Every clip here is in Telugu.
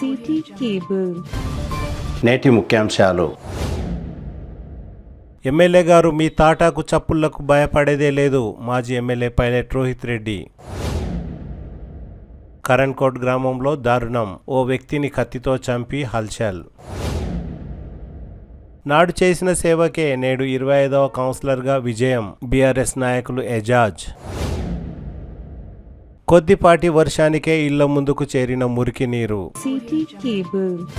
City cable. నేటి ముఖ్యాంశాలు. ఎమ్మెల్యే గారు మీ తాటాకు చప్పుళ్లకు భయపడేదే లేదు. మాజీ ఎమ్మెల్యే పైలట్ రోహిత్ రెడ్డి. కరణ్కోట్ గ్రామంలో దారుణం. ఓ వ్యక్తిని కత్తితో చంపి హల్చల్. నాడు చేసిన సేవకే నేడు 25వ కౌన్సిలర్గా విజయం. బీఆర్ఎస్ నాయకులు ఎజాజ్. కొద్దిపాటి వర్షానికే ఇళ్ల ముందుకు చేరిన మురికి నీరు.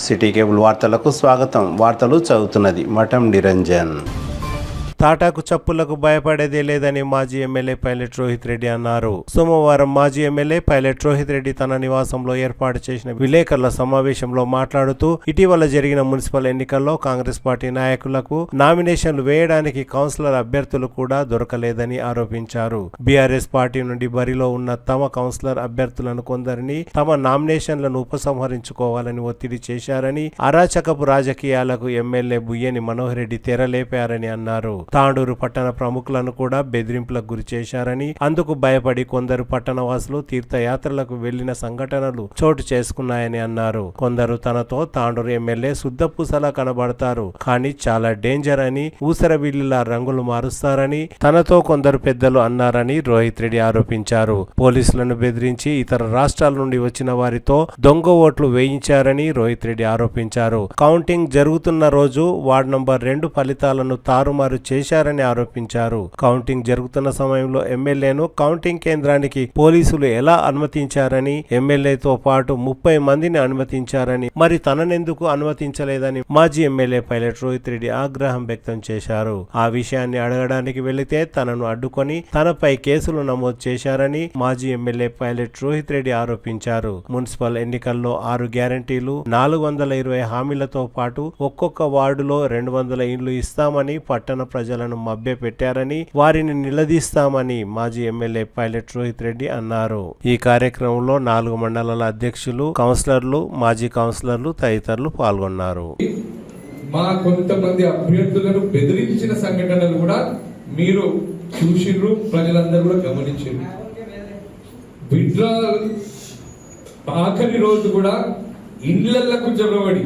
సిటీ కేబుల్ వార్తలకు స్వాగతం. వార్తలు చదువుతున్నది మఠం నిరంజన్. తాటాకు చప్పులకు భయపడేదే లేదని మాజీ ఎమ్మెల్యే పైలట్ రోహిత్ రెడ్డి అన్నారు. సోమవారం మాజీ ఎమ్మెల్యే పైలట్ రోహిత్ రెడ్డి తన నివాసంలో ఏర్పాటు చేసిన విలేకరుల సమావేశంలో మాట్లాడుతూ ఇటీవల జరిగిన మున్సిపల్ ఎన్నికల్లో కాంగ్రెస్ పార్టీ నాయకులకు నామినేషన్లు వేయడానికి కౌన్సిలర్ అభ్యర్థులు కూడా దొరకలేదని ఆరోపించారు. బీఆర్ఎస్ పార్టీ నుండి బరిలో ఉన్న తమ కౌన్సిలర్ అభ్యర్థులను కొందరిని తమ నామినేషన్లను ఉపసంహరించుకోవాలని ఒత్తిడి చేశారని, అరాచకపు రాజకీయాలకు ఎమ్మెల్యే బుయ్యని మనోహర్ రెడ్డి తెరలేపారని అన్నారు. తాండూరు పట్టణ ప్రముఖులను కూడా బెదిరింపులకు గురి చేశారని, అందుకు భయపడి కొందరు పట్టణవాసులు తీర్థయాత్రలకు వెళ్లిన సంఘటనలు చోటు చేసుకున్నాయని అన్నారు. కొందరు తనతో తాండూరు ఎమ్మెల్యే శుద్ధపూసలా కనబడతారు, కానీ చాలా డేంజర్ అని, ఊసరవిల్లిలా రంగులు మారుస్తారని తనతో కొందరు పెద్దలు అన్నారని రోహిత్ రెడ్డి ఆరోపించారు. పోలీసులను బెదిరించి ఇతర రాష్ట్రాల నుండి వచ్చిన వారితో దొంగ ఓట్లు వేయించారని రోహిత్ రెడ్డి ఆరోపించారు. కౌంటింగ్ జరుగుతున్న రోజు వార్డు నంబర్ 2 ఫలితాలను తారుమారు చేశారని ఆరోపించారు. కౌంటింగ్ జరుగుతున్న సమయంలో ఎమ్మెల్యేను కౌంటింగ్ కేంద్రానికి పోలీసులు ఎలా అనుమతించారని, ఎమ్మెల్యేతో పాటు 30 మందిని అనుమతించారని, మరి తననెందుకు అనుమతించలేదని మాజీ ఎమ్మెల్యే పైలట్ రోహిత్ రెడ్డి ఆగ్రహం వ్యక్తం చేశారు. ఆ విషయాన్ని అడగడానికి వెళితే తనను అడ్డుకొని తనపై కేసులు నమోదు చేశారని మాజీ ఎమ్మెల్యే పైలట్ రోహిత్ రెడ్డి ఆరోపించారు. మున్సిపల్ ఎన్నికల్లో 6 గ్యారంటీలు, 420 హామీలతో పాటు ఒక్కొక్క వార్డులో 200 ఇండ్లు ఇస్తామని పట్టణ ప్రజలను మభ్యపెట్టారని, వారిని నిలదీస్తామని మాజీ ఎమ్మెల్యే పైలట్ రోహిత్ రెడ్డి అన్నారు. ఈ కార్యక్రమంలో 4 మండలాల అధ్యక్షులు, కౌన్సిలర్లు, మాజీ కౌన్సిలర్లు తదితరులు పాల్గొన్నారు. మా కొంతమంది అభ్యర్థులను బెదిరించిన సంఘటనలు కూడా మీరు చూసిర్రు, ప్రజలందరూ కూడా గమనించారు. విడ్రాల్ ఆఖరి రోజు కూడా ఇండ్లకు జొరబడి,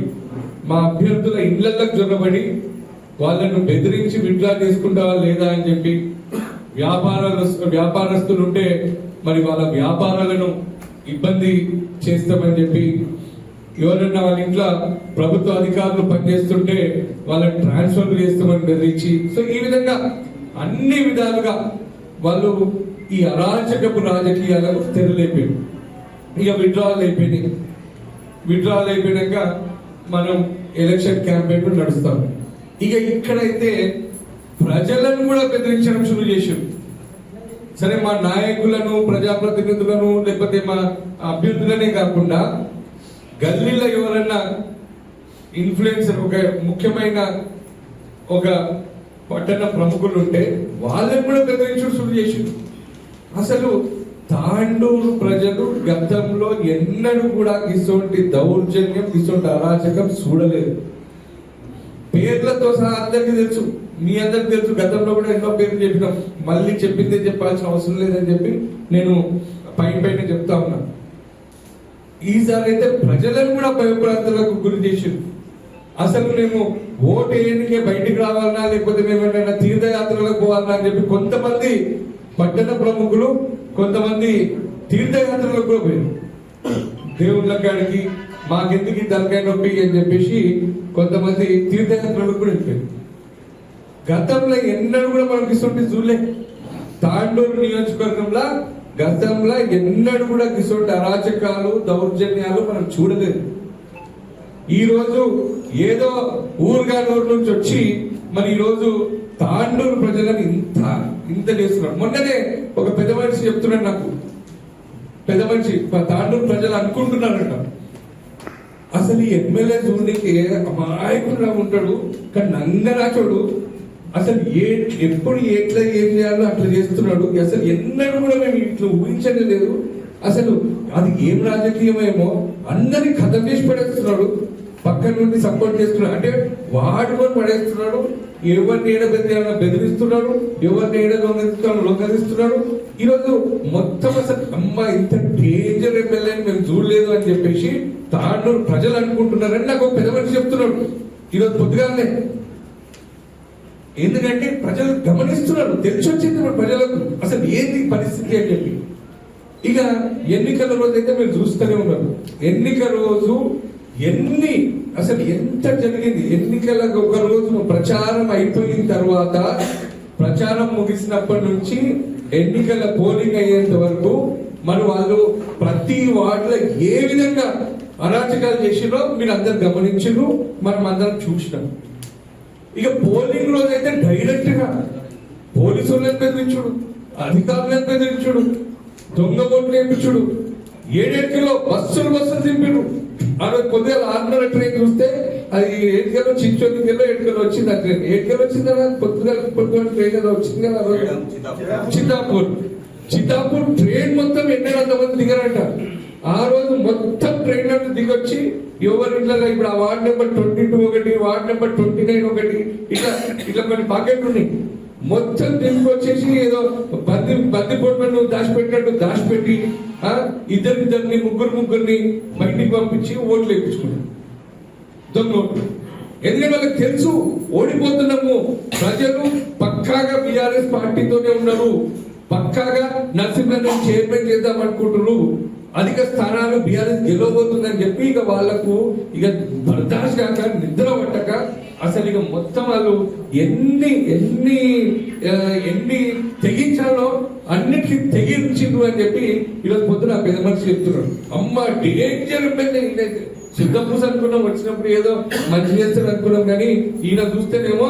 మా అభ్యర్థుల ఇండ్లకు జొరబడి వాళ్ళను బెదిరించి విత్డ్రా చేసుకుంటావా లేదా అని చెప్పి వ్యాపారస్తులు ఉంటే మరి వాళ్ళ వ్యాపారాలను ఇబ్బంది చేస్తామని చెప్పి, ఎవరన్నా వాళ్ళ ఇంట్లో ప్రభుత్వ అధికారులు పనిచేస్తుంటే వాళ్ళని ట్రాన్స్ఫర్ చేస్తామని బెదిరించి, సో ఈ విధంగా అన్ని విధాలుగా వాళ్ళు ఈ అరాచకపు రాజకీయాలకు తెరలేపారు. ఇక విత్డ్రాల్ అయిపోయినాక మనం ఎలక్షన్ క్యాంపెయిన్ నడుస్తాం. ఇక ఇక్కడైతే ప్రజలను కూడా బెదిరించడం షురూ చేశారు. సరే, మా నాయకులను, ప్రజాప్రతినిధులను, లేకపోతే మా అభ్యర్థులనే కాకుండా గల్లీలో ఎవరన్నా ఇన్ఫ్లుయెన్సర్, ఒక ముఖ్యమైన ఒక పట్టణ ప్రముఖులు ఉంటే వాళ్ళని కూడా బెదిరించడం షురూ చేశారు. అసలు తాండూరు ప్రజలు గతంలో ఎన్నడూ కూడా ఇటువంటి దౌర్జన్యం, ఇటువంటి అరాచకం చూడలేదు. పేర్లతో సహా అందరికీ తెలుసు, మీ అందరికి తెలుసు. గతంలో కూడా ఎన్నో పేర్లు చెప్పినాం, మళ్ళీ చెప్పిందే చెప్పాల్సిన అవసరం లేదని చెప్పి నేను పైన చెప్తా ఉన్నా. ఈసారి అయితే ప్రజలను కూడా భయప్రాంతాలకు గురి చేసింది. అసలు మేము ఓటు వేయడానికే బయటికి రావాలన్నా, లేకపోతే మేము ఏమైనా తీర్థయాత్రలకు పోవాలన్నా అని చెప్పి కొంతమంది పట్టణ ప్రముఖులు, కొంతమంది తీర్థయాత్రలకు కూడా పోయారు. దేవుళ్ళ కాడికి మాకెందుకు తలకాయ నొప్పి అని చెప్పేసి కొంతమంది తీర్థయాత్రలకు కూడా వెళ్ళిపోయారు. గతంలో ఎన్నడూ కూడా మనకి ఇటువంటి చూడలే. తాండూరు నియోజకవర్గంలో గతంలో ఎన్నడూ కూడా ఇటువంటి అరాచకాలు, దౌర్జన్యాలు మనం చూడలేదు. ఈ రోజు ఏదో ఊరు నుంచి వచ్చి మరి ఈ రోజు తాండూరు ప్రజలను ఇంత చేస్తున్నారు. మొన్ననే ఒక పెద్ద మనిషి చెప్తున్నాడు నాకు, పెద్ద మనిషి తాండూరు ప్రజలు అనుకుంటున్నారంట, అసలు ఈ ఎమ్మెల్యే చూడడానికి అమాయకుడుగా ఉంటాడు, కానీ నంగరాచోడు, అసలు ఎప్పుడు ఎట్లా ఏం చేయాలో అట్లా చేస్తున్నాడు. అసలు ఎన్నడూ కూడా మేము ఇట్లా ఊహించనే లేదు. అసలు అది ఏం రాజకీయమేమో అందరినీ ఖతం చేసి పడేస్తున్నాడు, పక్కన నుండి సపోర్ట్ చేస్తున్నాడు, అంటే వాడుకొని పడేస్తున్నాడు. ఎవరిని బెదిరిస్తున్నాడు, ఎవరిని లొంగదిస్తున్నాడు. ఈరోజు మొత్తం అసలు అమ్మ ఇంత డేంజర్ ఎమ్మెల్యేని మేము చూడలేదు అని చెప్పేసి తాండూరు ప్రజలు అనుకుంటున్నారని నాకు ఒక పెద్ద మనిషి చెప్తున్నాడు ఈరోజు పొద్దుగానే. ఎందుకంటే ప్రజలు గమనిస్తున్నారు, తెలిసొచ్చింది ప్రజలకు అసలు ఏంది పరిస్థితి అని చెప్పి. ఇక ఎన్నికల రోజు అయితే మీరు చూస్తూనే ఉన్నారు. ఎన్నిక రోజు అసలు ఎంత జరిగింది. ఎన్నికలకు ఒక రోజు ప్రచారం అయిపోయిన తర్వాత, ప్రచారం ముగిసినప్పటి నుంచి ఎన్నికల పోలింగ్ అయ్యేంత వరకు మరి వాళ్ళు ప్రతి వార్డులో ఏ విధంగా అరాచకాలు చేసిరో మీరు అందరు గమనించారు, మనం అందరం చూసినాం. ఇక పోలింగ్ రోజు అయితే డైరెక్ట్ గా పోలీసులను బెదిరించుడు, అధికారులను బెదిరించుడు, దొంగ ఓట్లు వేయించుడు, 7 కిలో బస్సులు తింపిడు. ఆ రోజు కొద్దిగా 6:30 ట్రైన్ చూస్తే అది 7 కిలో చించోకి 7 కిలో వచ్చింది. ఆ ట్రైన్ 7 కిలో వచ్చింది కదా, పొద్దుగా ట్రైన్ ఏదో వచ్చింది కదా ఆ రోజు. చితాపూర్ ట్రైన్ మొత్తం 800 మంది దిగారంట. ఆ రోజు మొత్తం ట్రైన్ అంటే దిగొచ్చి ఎవరి ఇంట్లో ఇప్పుడు ఆ వార్డ్ నెంబర్ 22 ఒకటి, వార్డ్ నెంబర్ 29 ఒకటి, ఇట్లా కొన్ని పాకెట్లు ఉన్నాయి. మొత్తం తీసుకొచ్చేసి ఏదో బంది పొట్లను దాచిపెట్టి ఇద్దరిని ముగ్గురిని బయటికి పంపించి ఓట్లు వేయించుకున్నాం, దొంగ ఓట్లు. ఎందుకంటే వాళ్ళకి తెలుసు ఓడిపోతున్నాము, ప్రజలు పక్కాగా బీఆర్ఎస్ పార్టీతోనే ఉన్నారు, పక్కాగా నరసింహన్ చైర్మన్ చేద్దాం అనుకుంటున్నారు, అధిక స్థానాలు బీఆర్ఎస్ గెలవబోతుందని చెప్పి ఇక వాళ్లకు ఇక బర్దాష్ కాక నిద్ర పట్టక అసలు ఇక మొత్తం వాళ్ళు ఎన్ని తెగించాలో అన్నిటికీ తెగించిండ్రు అని చెప్పి ఈరోజు పొద్దున పెద్ద మనిషి చెప్తున్నాడు. అమ్మ డేంజర్ సిద్ధపూస అనుకున్నాం, వచ్చినప్పుడు ఏదో మంచి చేస్తారు అనుకున్నాం, కానీ ఈయన చూస్తేనేమో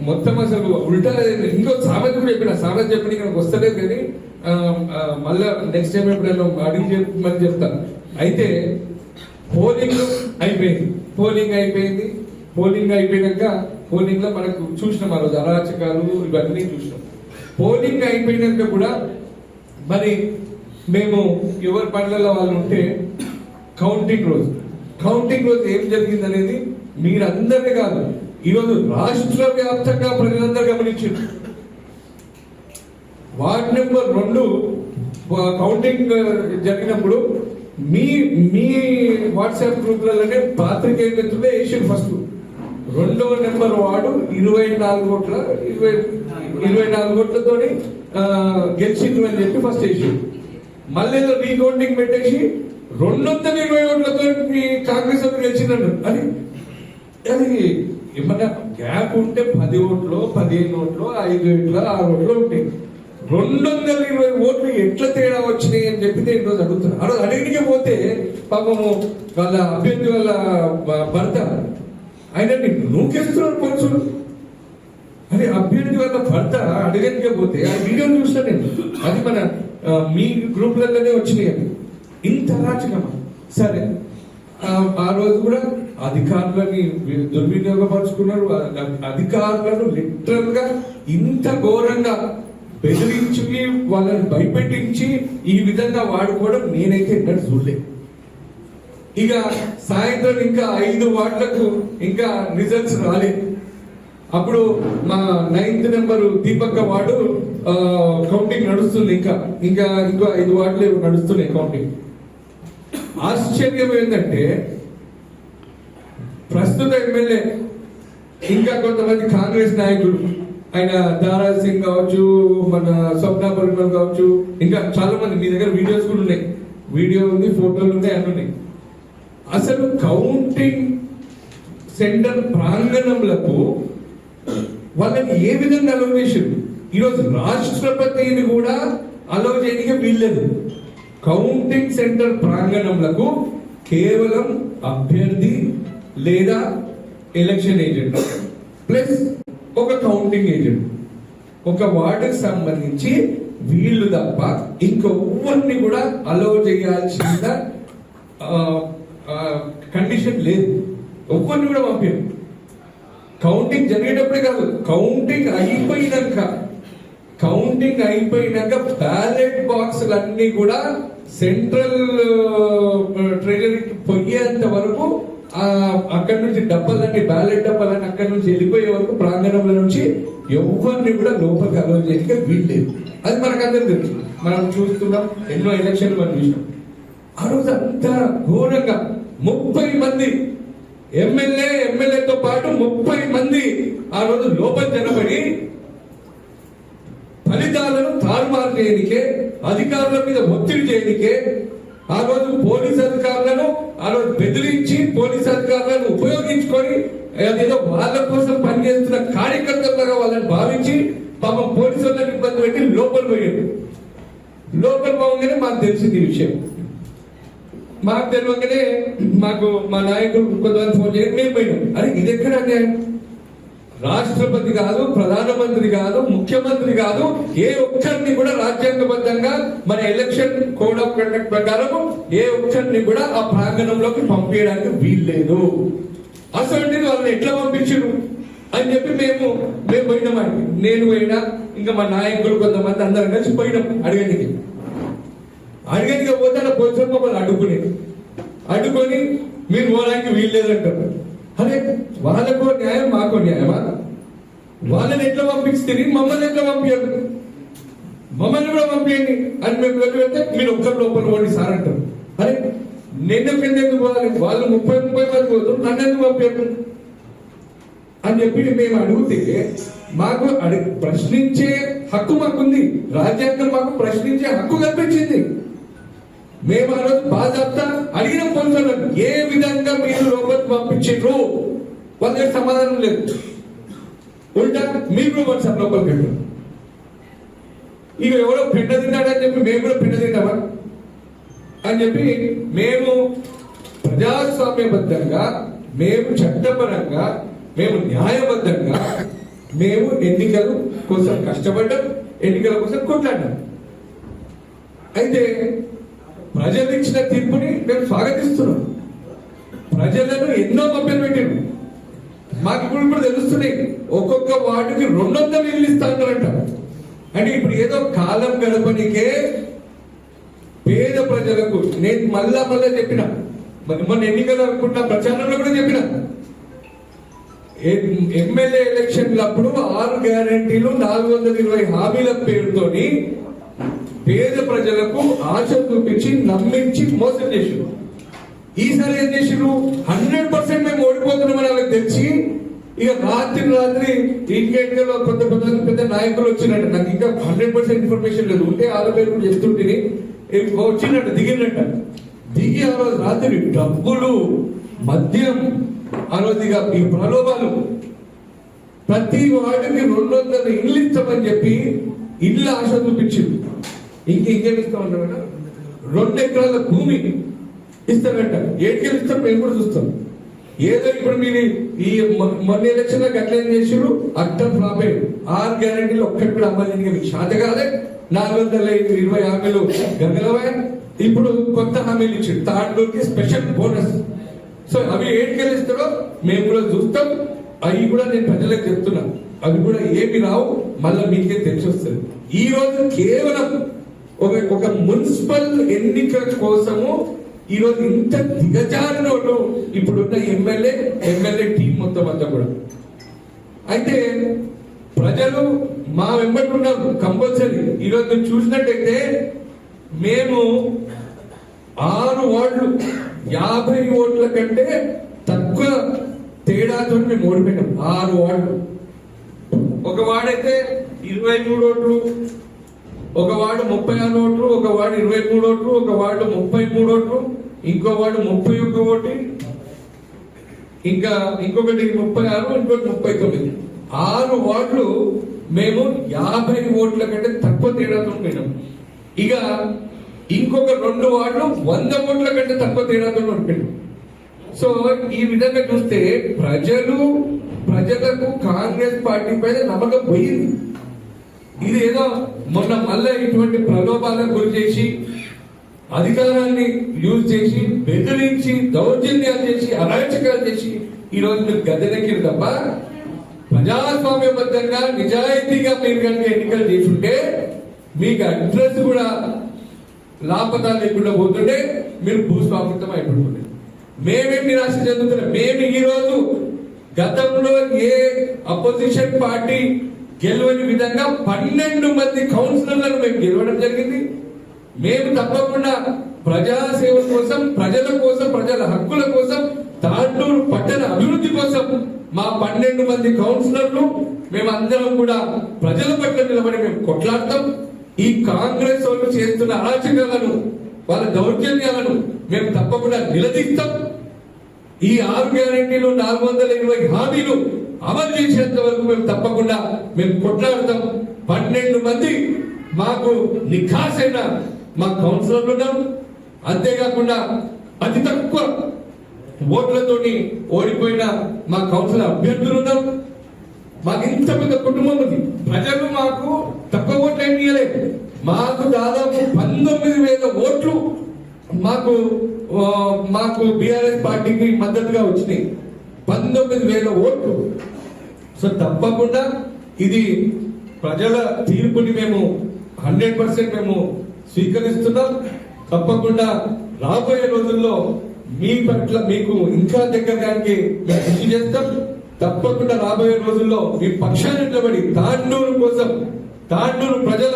మొత్తం అసలు ఉల్టా. ఇంకో సామెత కూడా చెప్పిన సామెత చెప్పిన ఇక్కడ వస్తలేదు, కానీ మళ్ళా నెక్స్ట్ టైం ఎప్పుడైనా అడిగి చెప్పమని చెప్తాను. అయితే పోలింగ్ అయిపోయింది. పోలింగ్ అయిపోయినాక పోలింగ్ లో మనకు చూసినాం ఆ రోజు అరాచకాలు ఇవన్నీ చూసినాం. పోలింగ్ అయిపోయినాక కూడా మరి మేము ఎవరి పనులలో వాళ్ళు ఉంటే కౌంటింగ్ రోజు ఏం జరిగింది అనేది మీరందరినీ కాదు, ఈరోజు రాష్ట్ర వ్యాప్తంగా ప్రజలందరూ గమనించారు. వార్డ్ నెంబర్ 2 కౌంటింగ్ జరిగినప్పుడు మీ వాట్సాప్ గ్రూప్లలోనే పాత్రికేయ మిత్రులే వేసారు. ఫస్ట్ 2వ నెంబర్ వార్డు 24 ఓట్లతో గెలిచిండ్రు అని చెప్పి ఫస్ట్ వేసారు. మళ్ళీ రీకౌంటింగ్ పెట్టేసి 220 ఓట్లతో కాంగ్రెస్ వాళ్ళు గెలిచిండ్రు. అది ఏమన్నా గ్యాప్ ఉంటే 10 ఓట్లు 15 ఓట్లు 5 ఓట్లు 6 ఓట్లు ఉంటాయి. 220 ఓట్లు ఎట్లా తేడా వచ్చినాయి అని చెప్పి నేను ఈరోజు అడుగుతున్నా. ఆ రోజు అడిగికే పోతే పాపము వాళ్ళ అభ్యర్థి వాళ్ళ భర్త ఆయన నూకేస్తున్నారు పోలీసులు. అదే అభ్యర్థి వాళ్ళ భర్త అడగనికే పోతే ఆ వీడియో చూస్తా నేను, అది మన మీ గ్రూప్లలోనే వచ్చినాయి. అది ఇంత అరాచకమా? సరే, ఆ రోజు కూడా అధికారులని దుర్వినియోగపరుచుకున్నారు. అధికారులను లిటరల్ గా ఇంత ఘోరంగా బెదిరించి వాళ్ళని భయపెట్టించి ఈ విధంగా వాడుకోవడం నేనైతే ఎక్కడ చూడలేదు. ఇక సాయంత్రం ఇంకా 5 వార్డులకు ఇంకా రిజల్ట్స్ రాలేదు. అప్పుడు మా 9th నెంబర్ దీపక్క వార్డు కౌంటింగ్ నడుస్తుంది. ఇంకా ఇంకో 5 వార్డులు నడుస్తున్నాయి కౌంటింగ్. ఆశ్చర్యం ఏంటంటే ప్రస్తుత ఎమ్మెల్యే ఇంకా కొంతమంది కాంగ్రెస్ నాయకులు, ఆయన దారా సింగ్ కావచ్చు, మన స్వప్న పరిమల్ కావచ్చు, ఇంకా చాలా మంది, మీ దగ్గర వీడియోస్ కూడా ఉన్నాయి, వీడియో ఉంది, ఫోటోలు ఉన్నాయి, అన్నీ ఉన్నాయి. అసలు కౌంటింగ్ సెంటర్ ప్రాంగణంలకు వాళ్ళని ఏ విధంగా అలౌ చేశారు? ఈరోజు రాష్ట్రపతిని కూడా అలౌ చేయడానికి వీల్లేదు. కౌంటింగ్ సెంటర్ ప్రాంగణంలకు కేవలం అభ్యర్థి లేదా ఎలక్షన్ ఏజెంట్ ప్లస్ ఒక కౌంటింగ్ ఏజెంట్, ఒక వార్డుకి సంబంధించి వీళ్ళు తప్ప ఇంకొవ్వరిని కూడా అలౌ చేయాల్సిన కండిషన్ లేదు. ఒవ్వరిని కూడా పంపాం. కౌంటింగ్ జరిగేటప్పుడే కాదు, కౌంటింగ్ అయిపోయినాక బ్యాలెట్ బాక్సులు అన్ని కూడా సెంట్రల్ ట్రెజరీకి పోయేంత వరకు అక్కడి నుంచి డబ్బాలన్నీ, బ్యాలెట్ డబ్బాలన్నీ అక్కడి నుంచి వెళ్ళిపోయే వరకు ప్రాంగణంలో నుంచి ఎవరిని కూడా లోపలికి అలౌ చేయడానికి వీల్లేదు. అది మనకందరికి తెలుసు, మనం చూస్తున్నాం, ఎన్నో ఎలక్షన్లు మనం చూసినాం. ఆ రోజు అంత ఘోరంగా 30 మంది ఎమ్మెల్యేతో పాటు 30 మంది ఆ రోజు లోపల జనబడి ఫలితాలను తారుమారు చేయనికే, అధికారుల మీద ఒత్తిడి చేయనికే, ఆ రోజు పోలీస్ అధికారులను ఆ రోజు బెదిరించి పోలీస్ అధికారులను ఉపయోగించుకొని అదేదో వాళ్ళ కోసం పనిచేస్తున్న కార్యకర్తలుగా వాళ్ళని భావించి పాపం పోలీసు వాళ్ళని ఇబ్బంది పెట్టి లోపల పోయాడు. లోపల పోగానే మాకు తెలిసింది ఈ విషయం. మాకు తెలియగానే మాకు మా నాయకులు కొంతమంది ఫోన్ చేసి మేము పోయినాం. అరే ఇది ఎక్కడ అన్యాయం? రాష్ట్రపతి కాదు, ప్రధానమంత్రి కాదు, ముఖ్యమంత్రి కాదు, ఏ ఒక్కరిని కూడా రాజ్యాంగబద్ధంగా మన ఎలక్షన్ కోడ్ ఆఫ్ కండక్ట్ ప్రకారం ఏ ఒక్కరిని కూడా ఆ ప్రాంగణంలోకి పంపించడానికి వీల్లేదు. అసలు వాళ్ళని ఎట్లా పంపించరు అని చెప్పి మేము పోయినామండి. నేను పోయినా, ఇంకా మా నాయకులు కొంతమంది అందరం కలిసి పోయినాం అడగనికి పోతే పోలీసులు మమ్మల్ని అడ్డుకొని మీరు పోవడానికి వీల్లేదంటారు. అరే వాళ్ళకో న్యాయం మాకో న్యాయమా? వాళ్ళని ఎట్లా పంపిస్తే మమ్మల్ని ఎట్లా పంపించారు? మమ్మల్ని కూడా పంపించండి అని మేము వెళ్తే మీరు ఒక్కరు లోపల పోండి సార్ అంటారు. అరే నేను ఎందుకు పోవాలి? వాళ్ళు 30 మంది పోతారు, నన్ను ఎందుకు పంపించారు అని చెప్పి మేము అడిగితే మాకు ప్రశ్నించే హక్కు మాకుంది. రాజ్యాంగం మాకు ప్రశ్నించే హక్కు కల్పించింది. మేము ఆ రోజు బాధ్యత అడిగిన పోలీసులను ఏ విధంగా మీరు లోపలికి పంపించారు వాళ్ళ దగ్గర సమాధానం లేదు. ఉల్టా మీరు వాట్సాప్ లోపలికి వెళ్ళారు. ఇక ఎవరో పిండ తిన్నాడని చెప్పి మేము కూడా పిండ తిన్నామా అని చెప్పి మేము ప్రజాస్వామ్యబద్ధంగా, మేము చట్టపరంగా, మేము న్యాయబద్ధంగా మేము ఎన్నికల కోసం కష్టపడ్డాం, ఎన్నికల కోసం కొట్లాడినాం. అయితే ప్రజలు ఇచ్చిన తీర్పుని మేము స్వాగతిస్తున్నాం. ప్రజలను ఎన్నో మభ్యలు పెట్టారు. మాకు ఇప్పుడు తెలుస్తున్నాయి ఒక్కొక్క వార్డుకి 200 ఇల్లు ఇస్తారంట. అంటే ఇప్పుడు ఏదో కాలం గడపనికే పేద ప్రజలకు నేను మళ్ళా చెప్పిన, మొన్న ఎన్నికలు అనుకుంటున్న ప్రచారంలో కూడా చెప్పిన, ఎమ్మెల్యే ఎలక్షన్లప్పుడు 6 గ్యారంటీలు 420 హామీల పేరుతోని పేద ప్రజలకు ఆశ చూపించి నమ్మించి మోసం చేసారు. ఈసారి ఏం చేసారు? 100% మేము ఓడిపోతున్నామని వాళ్ళకి తెలిసి ఇక రాత్రి ఇంకెంట్లో పెద్ద నాయకులు వచ్చినట్టు. నాకు ఇంకా 100% ఇన్ఫర్మేషన్ లేదు, ఉంటే వాళ్ళ పేరు కూడా చెప్తుంటే వచ్చినట్టు దిగి ఆ రోజు రాత్రి డబ్బులు, మద్యం, ఆ రోజు ఇక ఈ ప్రలోభాలు, ప్రతి వాడికి 200 ఇల్లు ఇస్తామని చెప్పి ఇల్లు ఆశ చూపించింది. ఇంకేం ఇస్తామన్నా 2 ఎకరాల భూమి ఇస్తారంట. 7 ఎకరాలు ఇస్తాం మేము కూడా చూస్తాం. ఏదో ఇప్పుడు మీరు ఈ మొన్న ఎలక్షన్ లో అట్లా చేసారు, అట్టర్ ఫ్లాప్ అయ్యారు. 6 గ్యారంటీలు ఒక్కటి కూడా అమలు మీకు శాత కాలే. 420 హామీలు గంగలవా. ఇప్పుడు కొత్త హామీలు ఇచ్చాడు, తాండూరుకి స్పెషల్ బోనస్. సో అవి 7 ఎకరాలు ఇస్తారో మేము కూడా చూస్తాం. అవి కూడా నేను ప్రజలకు చెప్తున్నా, అవి కూడా ఏమి రావు, మళ్ళీ మీకే తెలిసి వస్తుంది. ఈ రోజు కేవలం ఒక మున్సిపల్ ఎన్నికల కోసము ఈ రోజు ఇంత దిగజారిన వాళ్ళు ఇప్పుడున్న ఎమ్మెల్యే టీం మొత్తం అంతా కూడా. అయితే ప్రజలు మా వెంబడి ఉన్నారు కంపల్సరీ. ఈరోజు మీరు చూసినట్టయితే మేము 6 వార్డులు 50 ఓట్ల కంటే తక్కువ తేడాతో మేము ఓడిపోయినాం. 6 వార్డులు. ఒక వార్డైతే 23 ఓట్లు, ఒక వార్డు 36 ఓట్లు, ఒక వార్డు 23 ఓట్లు, ఒక వార్డు 33 ఓట్లు, ఇంకో వార్డు 31 ఓటు, ఇంకొకటి 36, ఇంకొకటి 39. 6 వార్డులు మేము 50 ఓట్ల కంటే తక్కువ తేడాతో పోయినాం. ఇక ఇంకొక 2 వార్డులు 100 ఓట్ల కంటే తక్కువ తేడాతో ఓడిపోయినాం. సో ఈ విధంగా చూస్తే ప్రజలకు కాంగ్రెస్ పార్టీ పైన నమ్మకం పోయింది. ఇది ఏదో మొన్న మళ్ళీ ఇటువంటి ప్రలోభాలకు గురి చేసి, అధికారాన్ని యూజ్ చేసి, బెదిరించి, దౌర్జన్యాలు చేసి, అరాచకాలు చేసి ఈ రోజు మీరు గద్దెనెక్కిరు తప్ప ప్రజాస్వామ్యబద్ధంగా నిజాయితీగా మీరు కనుక ఎన్నికలు చేసుంటే మీకు అడ్రస్ కూడా లాపతా లేకుండా పోతుంటే మీరు భూస్వామితం అయిపోతుండే. మేమేం నిరాశ చెందుతున్నాం. మేము ఈ రోజు గతంలో ఏ అపోజిషన్ పార్టీ గెలవని విధంగా 12 మంది కౌన్సిలర్లను మేము గెలవడం జరిగింది. మేము తప్పకుండా ప్రజాసేవ కోసం, ప్రజల కోసం, ప్రజల వాళ్ళ హక్కుల కోసం, తాండూరు పట్టణ అభివృద్ధి కోసం మా 12 మంది కౌన్సిలర్లు మేమందరం కూడా ప్రజల పట్ల నిలబడి మేము కొట్లాడతాం. ఈ కాంగ్రెస్ వాళ్ళు చేస్తున్న అరాచకాలను, వాళ్ళ దౌర్జన్యాలను మేము తప్పకుండా నిలదీస్తాం. ఈ 6 గ్యారెంటీలు 420 హామీలు అమలు చేసేంత వరకు మేము తప్పకుండా మేము కొట్లాడతాం. 12 మంది మాకు నిఖాసైన మా కౌన్సిలర్లు ఉన్నారు. అంతేకాకుండా అతి తక్కువ ఓట్లతోని ఓడిపోయిన మా కౌన్సిలర్ అభ్యర్థులు ఉన్నారు. మాకు ఇంత పెద్ద కుటుంబం ఉంది. ప్రజలు మాకు తక్కువ ఓట్లు ఏమి ఇవ్వలేదు. మాకు దాదాపు 19,000 ఓట్లు మాకు బీఆర్ఎస్ పార్టీకి మద్దతుగా వచ్చినాయి. 19,000 ఓట్లు. సో తప్పకుండా ఇది ప్రజల తీర్పుని మేము 100% మేము స్వీకరిస్తున్నాం. తప్పకుండా రాబోయే రోజుల్లో మీ పట్ల మీకు ఇంకా దగ్గరగానికి మేము కృషి చేస్తాం. తప్పకుండా రాబోయే రోజుల్లో మీ పక్షాన్ని నిలబడి తాండూరు కోసం, తాండూరు ప్రజల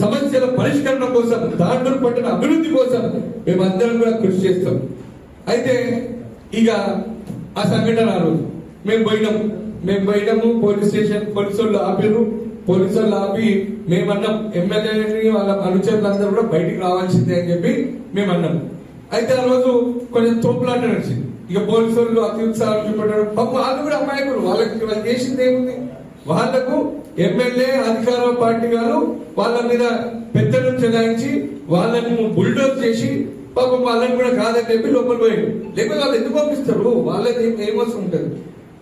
సమస్యల పరిష్కరణ కోసం, తాండూరు పట్టణ అభివృద్ధి కోసం మేమందరం కూడా కృషి చేస్తాం. అయితే ఇక ఆ సంఘటన ఆ రోజు మేము పోయినాము పోలీస్ స్టేషన్. పోలీసు వాళ్ళు ఆపి మేమన్నాం ఎమ్మెల్యేని వాళ్ళ అనుచరులందరూ కూడా బయటికి రావాల్సిందే అని చెప్పి మేమన్నాం. అయితే ఆ రోజు కొంచెం తోపులాట నడిచింది. ఇక పోలీసు వాళ్ళు అతి ఉత్సాహం చూపెట్టారు. పాపం వాళ్ళు కూడా అమాయకులు. వాళ్ళు చేసింది ఏముంది? వాళ్లకు ఎమ్మెల్యే అధికార పార్టీ గారు వాళ్ళ మీద పెత్తనం చెలాయించి వాళ్ళని బుల్డోజ్ చేసి పాపం వాళ్ళని కూడా కాదని చెప్పి లోపల పోయాడు. లేకపోతే వాళ్ళు ఎందుకు పంపిస్తారు? వాళ్ళకి ఏమవసరం ఉంటుంది.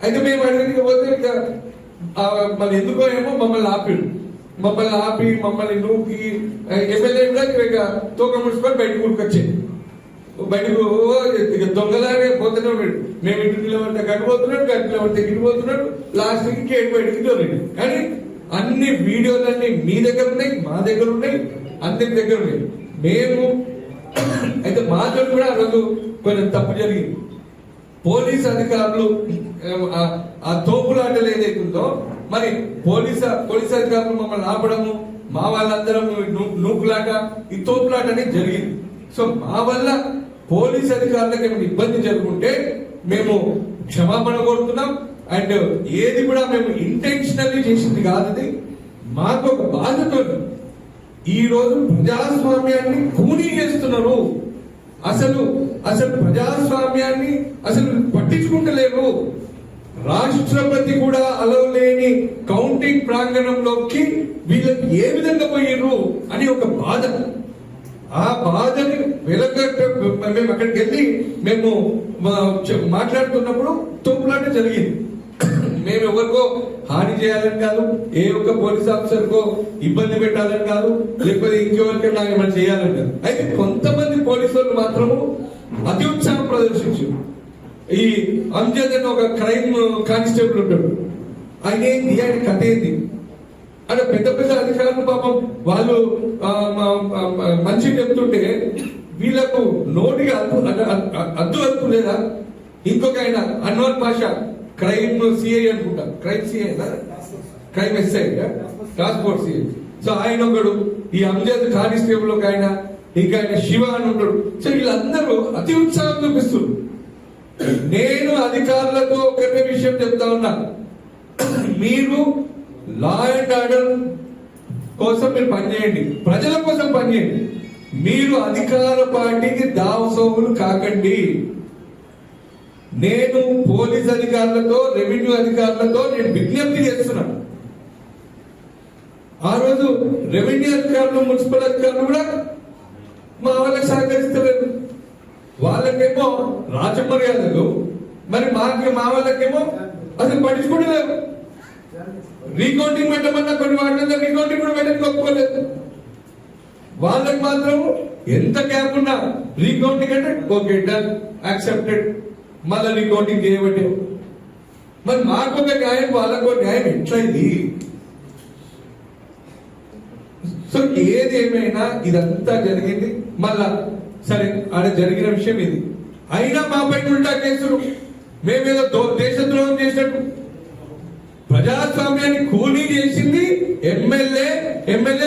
అయితే మేము అడిగి పోతే ఇక మళ్ళీ ఎందుకో ఏమో మమ్మల్ని ఆపి మమ్మల్ని నూకి ఎమ్మెల్యే కూడా ఇక తోక మున్సిపల్ బయటకు ఊరుకొచ్చేది. బయటకు దొంగలాగే పోతూనే ఉన్నాడు. మేము ఇంటి నిలబడితే గడిపోతున్నాడు, గడి నిలబడితే గిడిపోతున్నాడు. లాస్ట్ గేట్ బయటకి దొరికింది. కానీ అన్ని వీడియోలన్నీ మీ దగ్గర ఉన్నాయి, మా దగ్గర ఉన్నాయి, అందరి దగ్గర ఉన్నాయి. మేము అయితే మాతో కూడా ఆ రోజు కొంచెం తప్పు జరిగింది. పోలీస్ అధికారులు ఆ తోపులాటలు ఏదైతుందో మరి పోలీస్ అధికారులు మమ్మల్ని ఆపడము, మా వాళ్ళందరం నూకులాట, ఈ తోపులాట అనేది జరిగింది. సో మా వల్ల పోలీస్ అధికారులకు ఏమైనా ఇబ్బంది జరుగుతుంటే మేము క్షమాపణ కోరుతున్నాం. అండ్ ఏది కూడా మేము ఇంటెన్షనల్లీ చేసింది కాదు. అది మాకు ఒక బాధ్యత. ఈ రోజు ప్రజాస్వామ్యాన్ని కూనీ చేస్తున్నారు. అసలు ప్రజాస్వామ్యాన్ని అసలు పట్టించుకుంటలేరు. రాష్ట్రపతి కూడా అలవ్ లేని కౌంటింగ్ ప్రాంగణంలోకి వీళ్ళకి ఏ విధంగా పోయిర్రు అని ఒక బాధ. ఆ బాధని వెలగట్ట మేము అక్కడికి వెళ్ళి మేము మాట్లాడుతున్నప్పుడు తోపులాట జరిగింది. మేము ఎవరికో హాని చేయాలని కాదు, ఏ ఒక్క పోలీస్ ఆఫీసర్కో ఇబ్బంది పెట్టాలని కాదు, లేకపోతే ఇంకెవరికైనా ఏమైనా చేయాలని కాదు. అయితే కొంతమంది పోలీసు వాళ్ళు మాత్రము అతి ఉత్సాహం ప్రదర్శించారు. ఈ అంజద్ అని ఒక క్రైమ్ కానిస్టేబుల్ ఉంటాడు. ఆయన కథ ఏంది అంటే పెద్ద అధికారులు పాపం వాళ్ళు మంచి చెప్తుంటే వీళ్ళకు నోటిగా అద్దు లేదా. ఇంకొక ఆయన అన్వర్ పాషా క్రైమ్ సిఐ అనుకుంటా, crime SI transport CI. So ఆయన ఒకడు, ఈ అంజద్ కానిస్టేబుల్ ఒక ఆయన, ఇంకా ఆయన శివ అని ఉంటాడు. సో వీళ్ళందరూ అతి ఉత్సాహం చూపిస్తారు. నేను అధికారులతో ఒకటే విషయం చెప్తా ఉన్నా, మీరు లా అండ్ ఆర్డర్ కోసం మీరు పనిచేయండి, ప్రజల కోసం పనిచేయండి. మీరు అధికార పార్టీకి దావసోములు కాకండి. నేను పోలీస్ అధికారులతో, రెవెన్యూ అధికారులతో నేను విజ్ఞప్తి చేస్తున్నాను. ఆ రోజు రెవెన్యూ అధికారులు, మున్సిపల్ అధికారులు కూడా మా వాళ్ళకి సహకరిస్తలేదు. వాళ్ళకేమో రాజమర్యాదలు, మరి మా వాళ్ళకేమో అసలు పట్టించుకోవట్లేదు. రీకౌంటింగ్ పెట్టమన్నా కొన్ని వాటిలో రీకౌంటింగ్ కూడా పెట్టడానికి ఒప్పుకోలేదు. వాళ్ళకి మాత్రం ఎంత గ్యాప్ ఉన్నా రీకౌంటింగ్ అంటే ఓకే డన్, యాక్సెప్టెడ్, మళ్ళీ రీకౌంటింగ్ చేయబట్టే. మరి మాకు ఒక న్యాయం, వాళ్ళకు న్యాయం ఎట్లా ఇది? సో ఏది ఏమైనా ఇదంతా జరిగింది. మళ్ళా సరే ఆడ జరిగిన విషయం ఇది. అయినా మా పైన ఉల్టా కేసులు, మేమేదో దేశద్రోహం చేసినట్టు. ప్రజాస్వామ్యాన్ని కూలీ చేసింది ఎమ్మెల్యే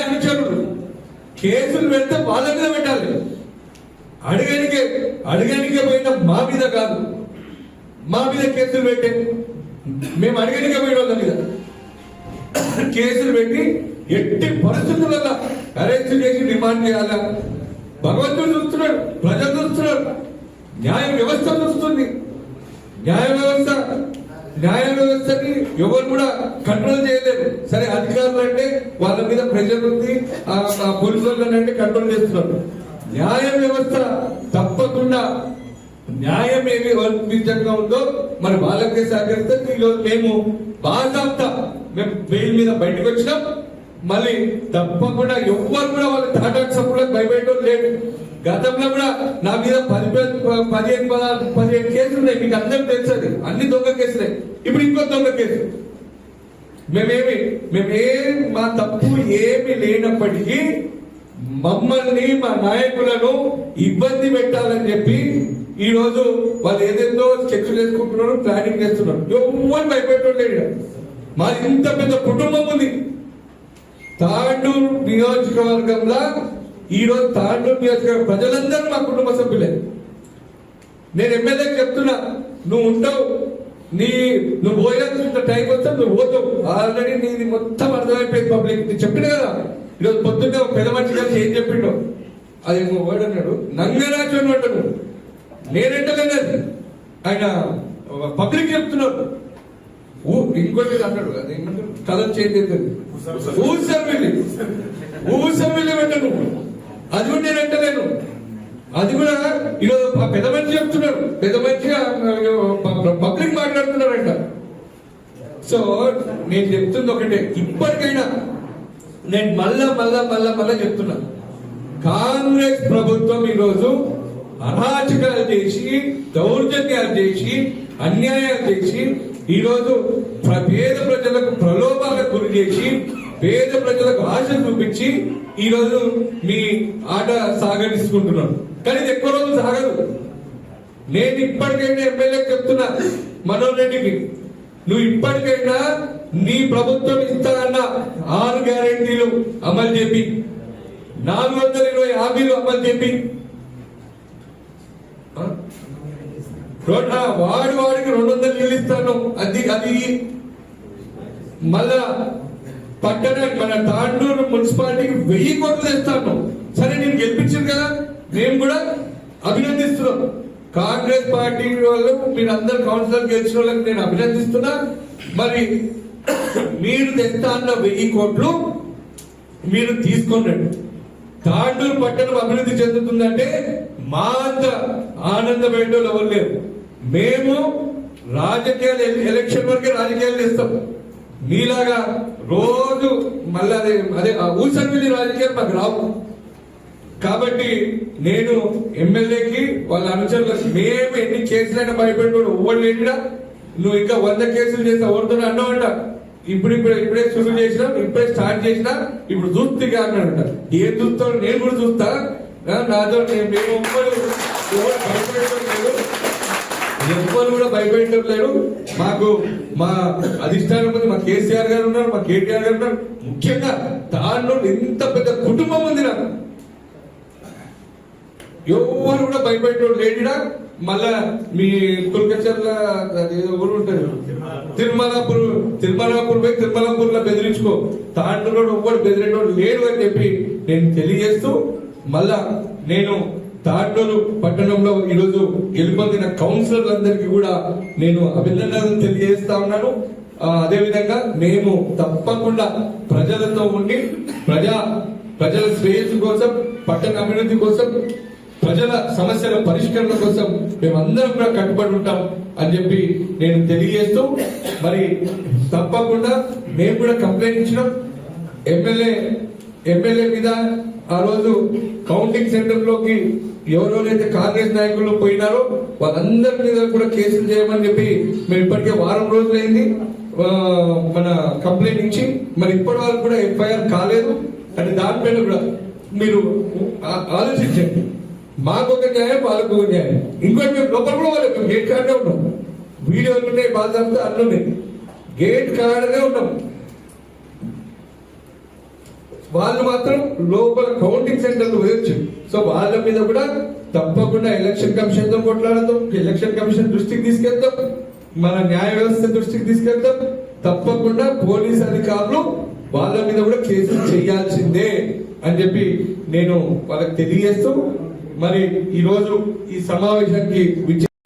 అనుచరులు. కేసులు పెడితే వాళ్ళ మీద పెట్టాలి. అడగనికే పోయిన మా మీద కాదు, మా మీద కేసులు పెట్టే, మేము అడగనికే పోయిన వాళ్ళ మీద కేసులు పెట్టి ఎట్టి పరిస్థితులలో అరెస్ట్ చేసి డిమాండ్ చేయాలా? భగవంతుడు చూస్తున్నాడు, ప్రజలు చూస్తున్నారు, న్యాయ వ్యవస్థ చూస్తుంది. న్యాయ వ్యవస్థని ఎవరు కూడా కంట్రోల్ చేయలేరు. సరే, అధికారులు అంటే వాళ్ళ మీద ప్రెషర్ ఉంది, పోలీసులు అంటే కంట్రోల్ చేస్తున్నారు. న్యాయ వ్యవస్థ తప్పకుండా న్యాయం ఏమి వర్తించంగా ఉందో మరి వాళ్ళకే సహకరిస్తే ఈరోజు మేము బాగా మేము బెయిల్ మీద బయటకు వచ్చినాం. మళ్ళీ తప్పకుండా ఎవ్వరు కూడా వాళ్ళ టాటాకు సపోర్ట్ భయపెట్టడం లేదు. గతంలో కూడా నా మీద 15 కేసులు ఉన్నాయి, మీకు అందరూ తెలుసది, అన్ని దొంగ కేసులే. ఇప్పుడు ఇంకో దొంగ కేసు. మా తప్పు ఏమి లేనప్పటికీ మమ్మల్ని, మా నాయకులను ఇబ్బంది పెట్టాలని చెప్పి ఈ రోజు వాళ్ళు ఏదేదో చెక్కులు వేసుకుంటున్నారు, ప్లానింగ్ చేస్తున్నారు. ఎవరు భయపెట్టడం లేదు. మాది ఇంత పెద్ద కుటుంబం ఉంది. తాండూరు నియోజకవర్గంలో ఈ రోజు తాండూరు నియోజకవర్గ ప్రజలందరూ మా కుటుంబ సభ్యులే. నేను ఎమ్మెల్యేకి చెప్తున్నా, నువ్వు ఉంటావు, నువ్వు పోయాల్సిన టైం వస్తే నువ్వు పోతావు. ఆల్రెడీ నీది మొత్తం అర్థమైపోయింది పబ్లిక్. నేను చెప్పిన కదా, ఈరోజు పొద్దున్నే ఒక పెద్ద మనిషి కలిసి ఏం చెప్పిండో అది వాడు అన్నాడు, నంగరాజు అని అంటాడు. నేనంటలేదు, ఆయన పబ్లిక్ చెప్తున్నాడు. ఇంకోటి అన్నాడు, అది ఏమంటారు, కలర్ చేంజ్ అవుతుంది, ఊసర్విల్లి పెట్టను. అది కూడా నేను అంటలేను. అది కూడా ఈరోజు పెద్ద మనిషి చెప్తున్నాడు, పెద్ద మనిషిగా పబ్లిక్ మాట్లాడుతున్నారంట. సో నేను చెప్తుంది ఒకటే, ఇప్పటికైనా నేను మళ్ళా చెప్తున్నా, కాంగ్రెస్ ప్రభుత్వం ఈరోజు అరాచకాలు చేసి, దౌర్జన్యాలు చేసి, అన్యాయాలు చేసి, ఈరోజు పేద ప్రజలకు ప్రలోభాలకు గురి చేసి, పేద ప్రజలకు ఆశ చూపించి ఈరోజు మీ ఆట సాగనిస్తుంటున్నాను. కానీ ఇది ఎక్కువ రోజులు సాగదు. నేను ఇప్పటికైనా ఎమ్మెల్యేకి చెప్తున్నా, మనోహర్ రెడ్డికి, నువ్వు ఇప్పటికైనా నీ ప్రభుత్వం ఇస్తా అన్న 6 గ్యారెంటీలు అమలు చేపి, 420 హామీలు అమలు చేపి, వాడికి 200 నీళ్ళు ఇస్తాను. అది మళ్ళా పట్టణ మన తాండూరు మున్సిపాలిటీకి 1000 కోట్లు ఇస్తాను. సరే, నేను గెలిపించాను కదా, మేము కూడా అభినందిస్తున్నాం. కాంగ్రెస్ పార్టీ వాళ్ళు మీరు అందరు కౌన్సిలర్ గెలిచిన వాళ్ళకి నేను అభినందిస్తున్నా. మరి మీరు తెస్తా అన్న 1000 కోట్లు మీరు తీసుకోండి. తాండూరు పట్టణం అభివృద్ధి చెందుతుందంటే మా అంత ఆనందపడేటోళ్ళు ఎవరు లేరు. మేము రాజకీయాలు ఎలక్షన్ వరకే రాజకీయాలు చేస్తాం. మీలాగా రోజు మళ్ళీ అదే ఊసర్విల్లి రాజకీయాలు మాకు రావు. కాబట్టి నేను ఎమ్మెల్యేకి వాళ్ళ అనుచరులకు, మేము ఎన్ని కేసులైనా భయపెట్టాడు ఎవరు లేనిడా, నువ్వు ఇంకా 100 కేసులు చేసి ఎవరితో అన్నావంట. ఇప్పుడే శురు చేసినా, ఇప్పుడే స్టార్ట్ చేసినా, ఇప్పుడు చూస్తే అన్నాడంట. ఏం చూస్తావు, నేను కూడా చూస్తా. నాతో మేము ఎవ్వరు కూడా భయపెట్టడం లేదు. మాకు మా అధిష్టానం ఉంది, మా కేసీఆర్ గారు ఉన్నారు, మా కేటీఆర్ గారు ఉన్నారు. ముఖ్యంగా తాండూరు ఇంత పెద్ద కుటుంబం ఉంది నాకు. ఎవరు కూడా భయపెట్టడం లేనిడా. మళ్ళా మీ కుల్కచర్ల ఊరు ఉంటుంది, తిరుమలాపూర్ పోయి తిరుమలాపూర్ లో బెదిరించుకో. తాండూరులో ఎవ్వరు బెదిరేటోడు లేడు అని చెప్పి నేను తెలియజేస్తూ, మళ్ళా నేను తాండూరు పట్టణంలో ఈరోజు గెలుపొందిన కౌన్సిలర్లందరికీ కూడా నేను అభినందనలు తెలియజేస్తా ఉన్నాను. అదేవిధంగా మేము తప్పకుండా ప్రజలతో ఉండి ప్రజల శ్రేయస్సు కోసం, పట్టణ అభివృద్ధి కోసం, ప్రజల సమస్యల పరిష్కరణ కోసం మేమందరం కూడా కట్టుబడి ఉంటాం అని చెప్పి నేను తెలియజేస్తూ, మరి తప్పకుండా మేము కూడా కంప్లైంట్ ఇచ్చినాం ఎమ్మెల్యే మీద. ఆ రోజు కౌంటింగ్ సెంటర్ లోకి ఎవరెవరైతే కాంగ్రెస్ నాయకులు పోయినారో వాళ్ళందరి మీద కూడా కేసులు చేయమని చెప్పి మేము ఇప్పటికే వారం రోజులైంది మన కంప్లైంట్ ఇచ్చి, మరి ఇప్పటి వరకు కూడా ఎఫ్ఐఆర్ కాలేదు. అంటే దానిపైన కూడా మీరు ఆలోచించండి. మాకు ఒక న్యాయం, వాళ్ళకు ఒక న్యాయం. ఇంకోటి మేము లోపల కూడా వాళ్ళకి గేట్ కాడనే ఉన్నాం, వీడియోలు ఉన్నాయి, బాధ అన్నీ గేట్ కాడనే ఉన్నాం. వాళ్ళు మాత్రం లోపల కౌంటింగ్ సెంటర్లు వేయచ్చు. సో వాళ్ళ మీద కూడా తప్పకుండా ఎలక్షన్ కమిషన్ తో కొట్లాడతాం, ఎలక్షన్ కమిషన్ దృష్టికి తీసుకెళ్తాం, మన న్యాయ వ్యవస్థ దృష్టికి తీసుకెళ్తాం. తప్పకుండా పోలీస్ అధికారులు వాళ్ళ మీద కూడా కేసులు చేయాల్సిందే అని చెప్పి నేను వాళ్ళకి తెలియజేస్తూ మరి ఈరోజు ఈ సమావేశానికి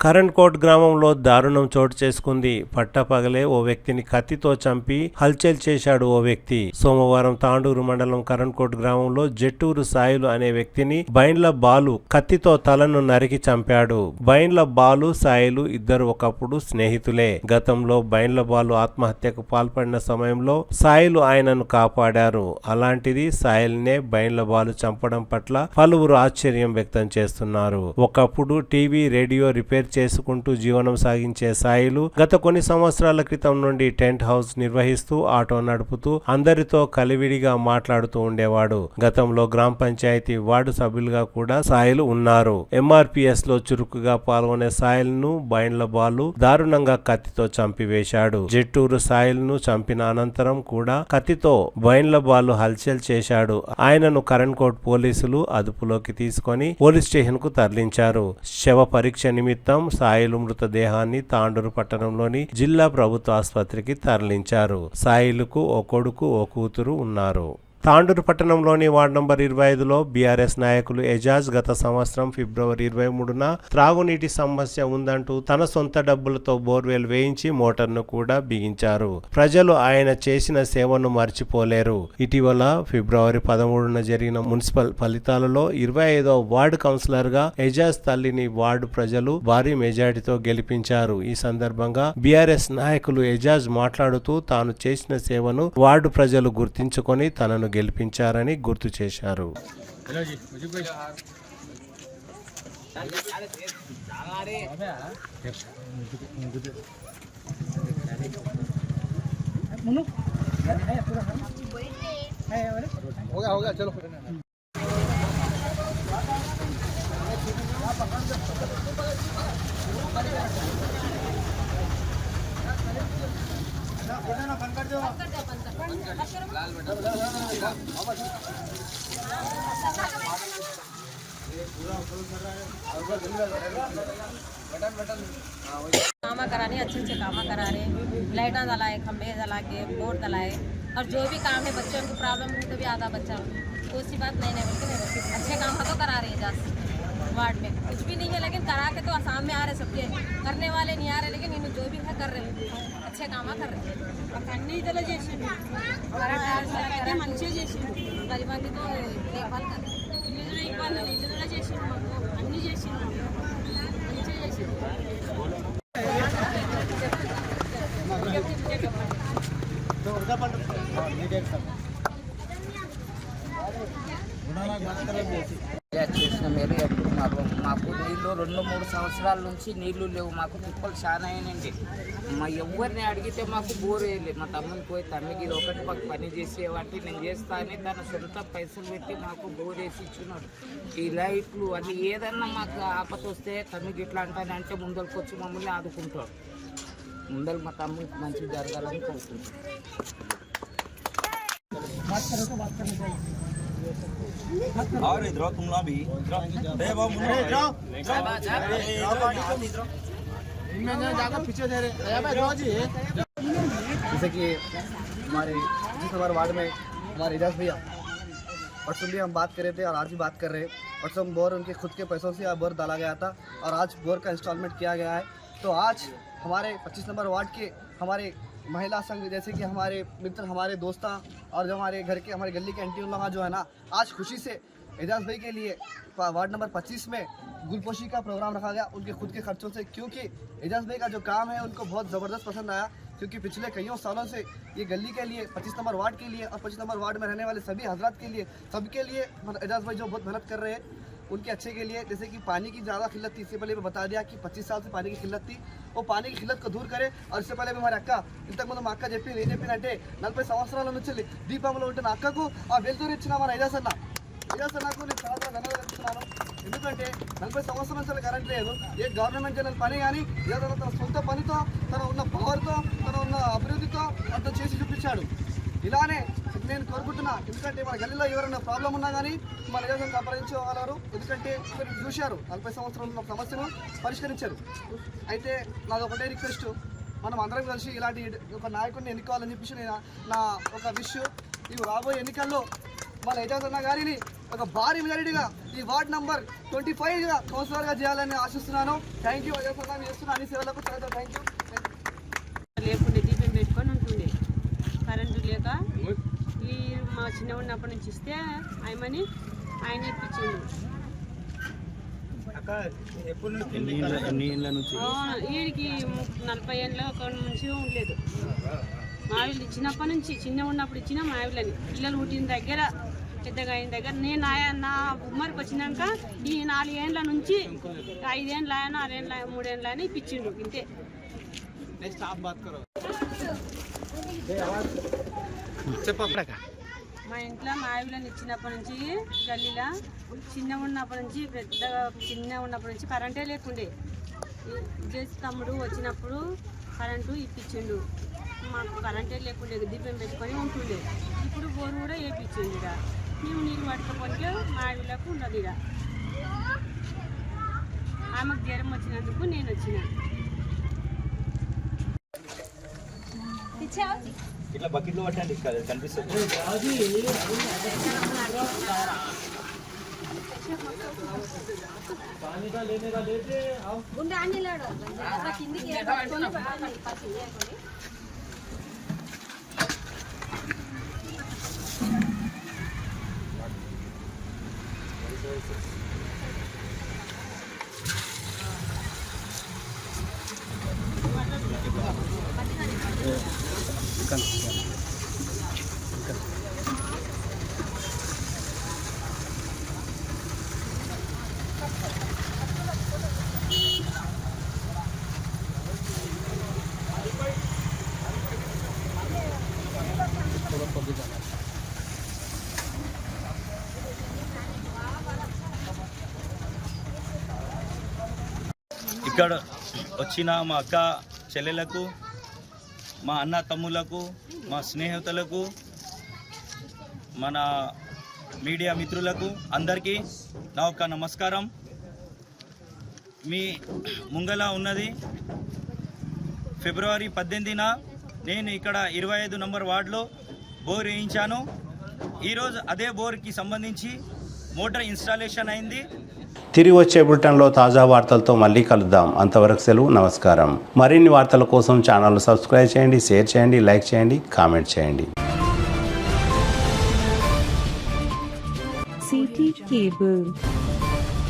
కరణ్కోట్ గ్రామంలో దారుణం చోటు చేసుకుంది. పట్టపగలే ఓ వ్యక్తిని కత్తితో చంపి హల్చల్ చేశాడు ఓ వ్యక్తి. సోమవారం తాండూరు మండలం కరణ్కోట్ గ్రామంలో జట్టూరు సాయిలు అనే వ్యక్తిని బైండ్ల బాలు కత్తితో తలను నరికి చంపాడు. బైండ్ల బాలు సాయిలు ఇద్దరు ఒకప్పుడు స్నేహితులే. గతంలో బైండ్ల బాలు ఆత్మహత్యకు పాల్పడిన సమయంలో సాయిలు ఆయనను కాపాడారు. అలాంటిది సాయిల్నే బైండ్ల బాలు చంపడం పట్ల పలువురు ఆశ్చర్యం వ్యక్తం చేస్తున్నారు. ఒకప్పుడు టీవీ రేడియో రిపేర్ చేసుకుంటూ జీవనం సాగించే సాయిలు గత కొన్ని సంవత్సరాల క్రితం నుండి టెంట్ హౌస్ నిర్వహిస్తూ ఆటో నడుపుతూ అందరితో కలివిడిగా మాట్లాడుతూ ఉండేవాడు. గతంలో గ్రామ పంచాయతీ వార్డు సభ్యులుగా కూడా సాయిలు ఉన్నారు. ఎంఆర్పిఎస్ లో చురుకుగా పాల్గొనే సాయిల్ను బైండ్ల బాలు దారుణంగా కత్తితో చంపివేశాడు. జట్టూరు సాయిల్ను చంపిన అనంతరం కూడా కత్తితో బైండ్ల బాలు హల్చల్ చేశాడు. ఆయనను కరణ్కోట్ పోలీసులు అదుపులోకి తీసుకొని పోలీస్ స్టేషన్ కు తరలించారు. శవ పరీక్ష నిమిత్తం సాయిలు మృతదేహాన్ని తాండూరు పట్టణంలోని జిల్లా ప్రభుత్వ ఆసుపత్రికి తరలించారు. సాయిలుకు ఓ కొడుకు ఓ కూతురు ఉన్నారు. తాండూరు పట్టణంలోని వార్డు నంబర్ 25లో బీఆర్ఎస్ నాయకులు ఎజాజ్ గత సంవత్సరం ఫిబ్రవరి 23న త్రాగునీటి సమస్య ఉందంటూ తన సొంత డబ్బులతో బోర్వెల్ వేయించి మోటార్ను కూడా బిగించారు. ప్రజలు ఆయన చేసిన సేవను మర్చిపోలేరు. ఇటీవల ఫిబ్రవరి 13న జరిగిన మున్సిపల్ ఫలితాలలో 25వ వార్డు కౌన్సిలర్ గా ఎజాజ్ తల్లిని వార్డు ప్రజలు భారీ మెజారిటీతో గెలిపించారు. ఈ సందర్భంగా బీఆర్ఎస్ నాయకులు ఎజాజ్ మాట్లాడుతూ తాను చేసిన సేవను వార్డు ప్రజలు గుర్తించుకొని తనను గెలిపించారని గుర్తు చేశారు. कामा कराने अच्छे कामा करा रहे, लाइटा जलाए, खंभे जला के बोर्ड जलाए, और जो भी काम है बच्चों को प्रॉब्लम हो तो भी आधा बच्चा कोई सी बात नहीं बोलते अच्छे काम तो करा रहे हैं जास्त वार्ड में कुछ भी नहीं है, लेकिन करा के तो आसाम में आ रहे सबके करने वाले नहीं आ रहे, लेकिन इन जो भी है कर रहे हैं अच्छे काम कर रहे हैं. అన్ని ఇదలా చేసిండు మంచిగా చేసిండు గరీబాన్ని తో దేఖాల్ కర్ ఇల్లు ఇవ్వాలి ఇల్లు చేసిండు మాకు అన్ని చేసిండు మంచిగా చేసిండు. చేసిన మేలు ఎప్పుడు మాకు నీళ్ళు 2-3 సంవత్సరాల నుంచి నీళ్లు లేవు. మాకు తిప్పలు చాలా అయినండి. మా ఎవరిని అడిగితే మాకు బోర్ వేయలేదు. మా తమ్ముని పోయి తమ్మికి ఇది ఒకటి మాకు పని చేసేవాటి నేను చేస్తా అని తన సొంత పైసలు పెట్టి మాకు బోర్ వేసి ఇచ్చినాడు. ఈ లైట్లు అది ఏదన్నా మాకు ఆపత వస్తే తమ్మికి ఇట్లా అంటానంటే ముందరికి వచ్చి మమ్మల్ని ఆదుకుంటాడు. ముందర మా తమ్ముడికి మంచి జరగాలని కోరుకుంటాం. और इधर तुम लोग भी पीछे दे रहे जैसे कि हमारे 25 नंबर वार्ड में हमारे एजाज भैया परसों भी हम बात कर रहे थे और आज भी बात कर रहे हैं. परसों बोर उनके खुद के पैसों से बोर डाला गया था और आज बोर का इंस्टॉलमेंट किया गया है. तो आज हमारे 25 नंबर वार्ड के हमारे महिला संघ जैसे कि हमारे मित्र हमारे दोस्ता और जो हमारे घर के हमारे गली के आंटी उन लोग जो है ना आज खुशी से एजाज भाई के लिए वार्ड नंबर 25 में गुलपोशी का प्रोग्राम रखा गया उनके खुद के खर्चों से, क्योंकि एजाज भाई का जो काम है उनको बहुत ज़बरदस्त पसंद आया. क्योंकि पिछले कईयों सालों से ये गली के लिए 25 नंबर वार्ड के लिए और 25 नंबर वार्ड में रहने वाले सभी हजरात के लिए सबके लिए एजाज भाई जो बहुत मेहनत कर रहे हैं उनके अच्छे के लिए. जैसे कि पानी की ज़्यादा किल्लत थी, इससे पहले मैं बता दिया कि 25 साल से पानी की किल्लत थी, वो पानी की किल्लत को दूर करे. और इससे पहले हमारे अक्का इंतक మా అక్క చెప్పింది ఏం చెప్పిందంటే 40 సంవత్సరాల నుంచి దీపంలో ఉంటున్న అక్కకు ఆ వెలుతురు ఇచ్చిన మన ఎజాజ్ అన్నకు నేను చాలా ధన్యవాదాలు చెప్తున్నాను. ఎందుకంటే 40 సంవత్సరాల నుంచి కరెంట్ లేదు, ఏ గవర్నమెంట్ ఛానల్ పని కానీ ఏదో తన సొంత పనితో తన ఉన్న పవర్తో తన ఉన్న అభివృద్ధితో అతను చేసి చూపించాడు. ఇలానే నేను కోరుకుంటున్నా. ఎందుకంటే మన గల్లీలో ఎవరైనా ప్రాబ్లం ఉన్నా కానీ మన నియోజకవర్గం సంప్రదించగలరు. ఎందుకంటే మీరు చూశారు 40 సంవత్సరాల సమస్యను పరిష్కరించారు. అయితే నాది ఒకటే రిక్వెస్ట్, మనం అందరం కలిసి ఇలాంటి ఒక నాయకుడిని ఎన్నుకోవాలని చెప్పేసి నేను నా ఒక విష్. ఇవి రాబోయే ఎన్నికల్లో మన యజాదన్న గారిని ఒక భారీ మెజారిటీగా ఈ వార్డ్ నంబర్ 25గా కౌన్సిలర్గా చేయాలని ఆశిస్తున్నాను. థ్యాంక్ యూ యజాదన్న, మీరు చేస్తున్న అన్ని సేవలకు చాలా థ్యాంక్ యూ. లేకుండే దీపం పెట్టుకొని ఉంటుండే, కరెంటు లేక ఈ మా చిన్న ఉన్నప్పటి నుంచి ఇస్తే ఆయమని ఆయన ఇప్పించిండు. వీడికి 40 ఏళ్ళ ఒక నుంచి ఉండలేదు. మా వీళ్ళు ఇచ్చినప్పటి నుంచి, చిన్న ఉన్నప్పుడు ఇచ్చిన మా వీళ్ళని పిల్లలు పుట్టిన దగ్గర పెద్దగా అయిన దగ్గర నేను నా ఉమ్మరికి వచ్చినాక ఈ 4 ఏళ్ళ నుంచి 5 ఏళ్ళు ఆయన 6 ఏళ్ళు 3 ఏళ్ళు ఆయన ఇప్పించిండు. ఇంతే. మా ఇంట్లో మా ఆవిడని ఇచ్చినప్పటి నుంచి గల్లీలో చిన్నగా ఉన్నప్పటి నుంచి ఉన్నప్పటి నుంచి కరెంటే లేకుండే. జేసి తమ్ముడు వచ్చినప్పుడు కరెంటు ఇప్పించిండు. మాకు కరెంటే లేకుండే, దీపం పెట్టుకొని ఉంటుండే. ఇప్పుడు బోరు కూడా వేయించిండు. ఇక మేము నీళ్ళు పట్టుకపోతే మా ఆవిడకు ఉన్నది. ఇక ఆమెకు జ్వరం వచ్చినందుకు నేను వచ్చిన. ఇట్లా బకెట్లో పట్టండి, కనిపిస్తుంది. ఇక్కడ వచ్చిన మా అక్క చెల్లెలకు, మా అన్న తమ్ములకు, మా స్నేహితులకు, మన మీడియా మిత్రులకు అందరికీ నా ఒక నమస్కారం. మీ ముంగల ఉన్నది ఫిబ్రవరి 18న నేను ఇక్కడ 25 నంబర్ వార్డులో బోర్ వేయించాను. ఈరోజు అదే బోర్కి సంబంధించి మోటార్ ఇన్స్టాలేషన్ అయింది. తిరిగి వచ్చే బులెటిన్లో తాజా వార్తలతో మళ్ళీ కలుద్దాం. అంతవరకు సెలవు, నమస్కారం. మరిన్ని వార్తల కోసం ఛానల్ సబ్స్క్రైబ్ చేయండి, షేర్ చేయండి, లైక్ చేయండి, కామెంట్ చేయండి. CT Cable.